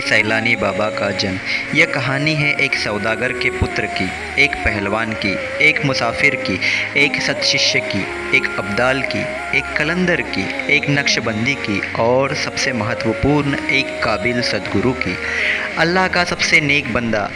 सैलानी बाबा का जन्म। यह कहानी है एक सौदागर के पुत्र की, एक पहलवान की, एक मुसाफिर की, एक सत्शिष्य की, एक अब्दाल की, एक कलंदर की, एक नक्शबंदी की और सबसे महत्वपूर्ण एक काबिल सद्गुरु की। अल्लाह का सबसे नेक बंदा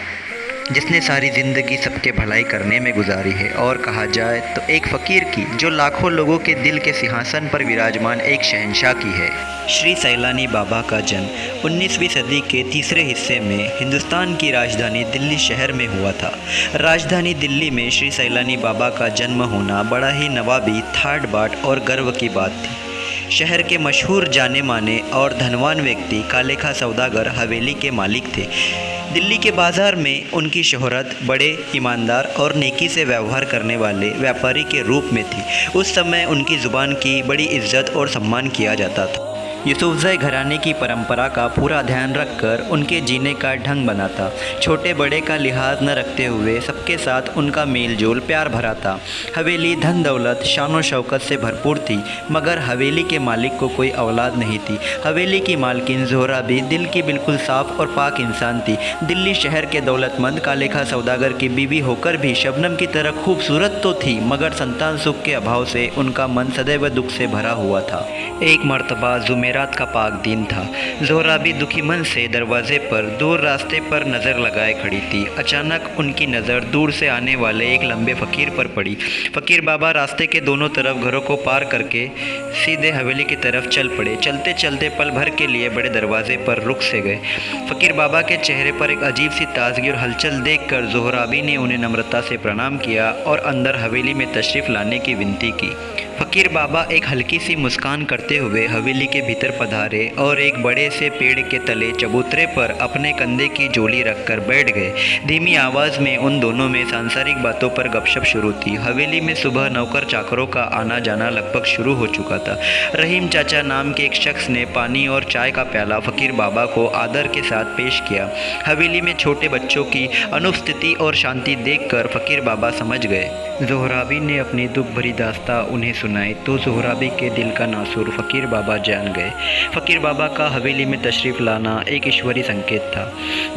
जिसने सारी ज़िंदगी सबके भलाई करने में गुजारी है, और कहा जाए तो एक फ़कीर की जो लाखों लोगों के दिल के सिंहासन पर विराजमान एक शहंशाह की है। श्री सैलानी बाबा का जन्म 19वीं सदी के तीसरे हिस्से में हिंदुस्तान की राजधानी दिल्ली शहर में हुआ था। राजधानी दिल्ली में श्री सैलानी बाबा का जन्म होना बड़ा ही नवाबी, ठाट बाट और गर्व की बात थी। शहर के मशहूर जाने माने और धनवान व्यक्ति कालेखा सौदागर हवेली के मालिक थे। दिल्ली के बाज़ार में उनकी शोहरत बड़े ईमानदार और नेकी से व्यवहार करने वाले व्यापारी के रूप में थी। उस समय उनकी ज़ुबान की बड़ी इज्जत और सम्मान किया जाता था। यूसुफजई घराने की परंपरा का पूरा ध्यान रखकर उनके जीने का ढंग बना था। छोटे बड़े का लिहाज न रखते हुए सबके साथ उनका मेल जोल प्यार भरा था। हवेली धन दौलत शान शौकत से भरपूर थी, मगर हवेली के मालिक को कोई औलाद नहीं थी। हवेली की मालकिन ज़ोहरा भी दिल की बिल्कुल साफ़ और पाक इंसान थी। दिल्ली शहर के दौलतमंद कालेखा सौदागर की बीवी होकर भी शबनम की तरह खूबसूरत तो थी, मगर संतान सुख के अभाव से उनका मन सदैव दुख से भरा हुआ था। एक मर्तबा जुमेरात का पाक दिन था। ज़ोहरा भी दुखी मन से दरवाजे पर दूर रास्ते पर नज़र लगाए खड़ी थी। अचानक उनकी नज़र दूर से आने वाले एक लंबे फ़कीर पर पड़ी। फ़कीर बाबा रास्ते के दोनों तरफ घरों को पार करके सीधे हवेली की तरफ चल पड़े। चलते चलते पल भर के लिए बड़े दरवाजे पर रुक से गए। फ़कीर बाबा के चेहरे पर एक अजीब सी ताजगी और हलचल देखकर ज़ोहराबी ने उन्हें नम्रता से प्रणाम किया और अंदर हवेली में तशरीफ़ लाने की विनती की। फ़कीर बाबा एक हल्की सी मुस्कान करते हुए हवेली के भीतर पधारे और एक बड़े से पेड़ के तले चबूतरे पर अपने कंधे की झोली रखकर बैठ गए। धीमी आवाज़ में उन दोनों में सांसारिक बातों पर गपशप शुरू थी। हवेली में सुबह नौकर चाकरों का आना जाना लगभग शुरू हो चुका था। रहीम चाचा नाम के एक शख्स ने पानी और चाय का प्याला फ़कीर बाबा को आदर के साथ पेश किया। हवेली में छोटे बच्चों की अनुपस्थिति और शांति देखकर फ़कीर बाबा समझ गए। ज़ोहराबी ने अपनी दुख भरी दास्तां उन्हें सुनाई तो ज़ोहराबी के दिल का नासुर फ़कीर बाबा जान गए। फ़कीर बाबा का हवेली में तशरीफ़ लाना एक ईश्वरी संकेत था।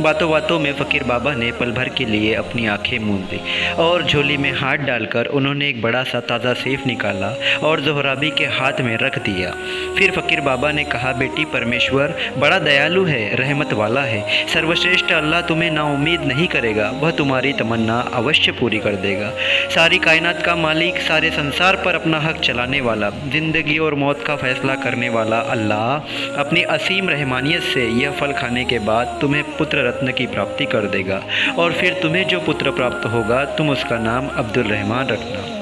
बातों बातों में फ़कीर बाबा ने पल भर के लिए अपनी आंखें मूंद दी और झोली में हाथ डालकर उन्होंने एक बड़ा सा ताज़ा सेफ निकाला और ज़ोहराबी के हाथ में रख दिया। फिर फ़कीर बाबा ने कहा, बेटी, परमेश्वर बड़ा दयालु है, रहमत वाला है। सर्वश्रेष्ठ अल्लाह तुम्हें नाउम्मीद नहीं करेगा, वह तुम्हारी तमन्ना अवश्य पूरी कर देगा। सारी कायनात का मालिक, सारे संसार पर अपना हक चलाने वाला, ज़िंदगी और मौत का फैसला करने वाला अल्लाह अपनी असीम रहमानियत से यह फल खाने के बाद तुम्हें पुत्र रत्न की प्राप्ति कर देगा, और फिर तुम्हें जो पुत्र प्राप्त होगा तुम उसका नाम अब्दुल रहमान रखना।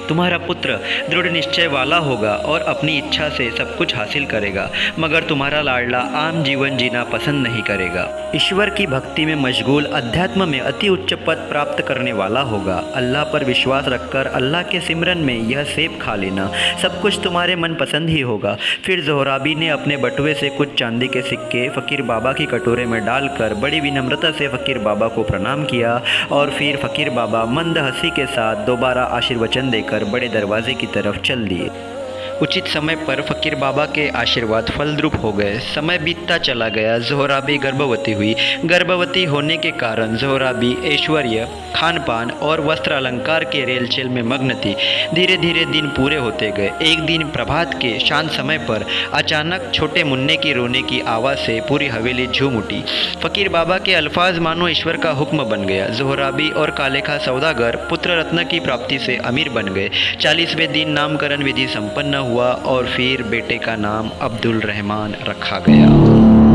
तुम्हारा पुत्र दृढ़ निश्चय वाला होगा और अपनी इच्छा से सब कुछ हासिल करेगा, मगर तुम्हारा लाडला आम जीवन जीना पसंद नहीं करेगा। ईश्वर की भक्ति में मशगूल, अध्यात्म में अति उच्च पद प्राप्त करने वाला होगा। अल्लाह पर विश्वास रखकर अल्लाह के सिमरन में यह सेब खा लेना, सब कुछ तुम्हारे मन पसंद ही होगा। फिर ज़ोहराबी ने अपने बटुए से कुछ चांदी के सिक्के फ़कीर बाबा की कटोरे में डालकर बड़ी विनम्रता से फ़कीर बाबा को प्रणाम किया और फिर फ़कीर बाबा मंद हंसी के साथ दोबारा आशीर्वचन देकर बड़े दरवाजे की तरफ चल दिए। उचित समय पर फ़कीर बाबा के आशीर्वाद फलद्रुप हो गए। समय बीतता चला गया। ज़ोहराबी गर्भवती हुई। गर्भवती होने के कारण ज़ोहराबी ऐश्वर्य, खान पान और वस्त्र अलंकार के रेलचेल में मग्न थी। धीरे धीरे दिन पूरे होते गए। एक दिन प्रभात के शांत समय पर अचानक छोटे मुन्ने की रोने की आवाज़ से पूरी हवेली झूम उठी। फ़कीर बाबा के अल्फाज मानो ईश्वर का हुक्म बन गया। ज़ोहराबी और कालेखा सौदागर पुत्र रत्न की प्राप्ति से अमीर बन गए। 40वें दिन नामकरण विधि संपन्न हुआ और फिर बेटे का नाम अब्दुल रहमान रखा गया।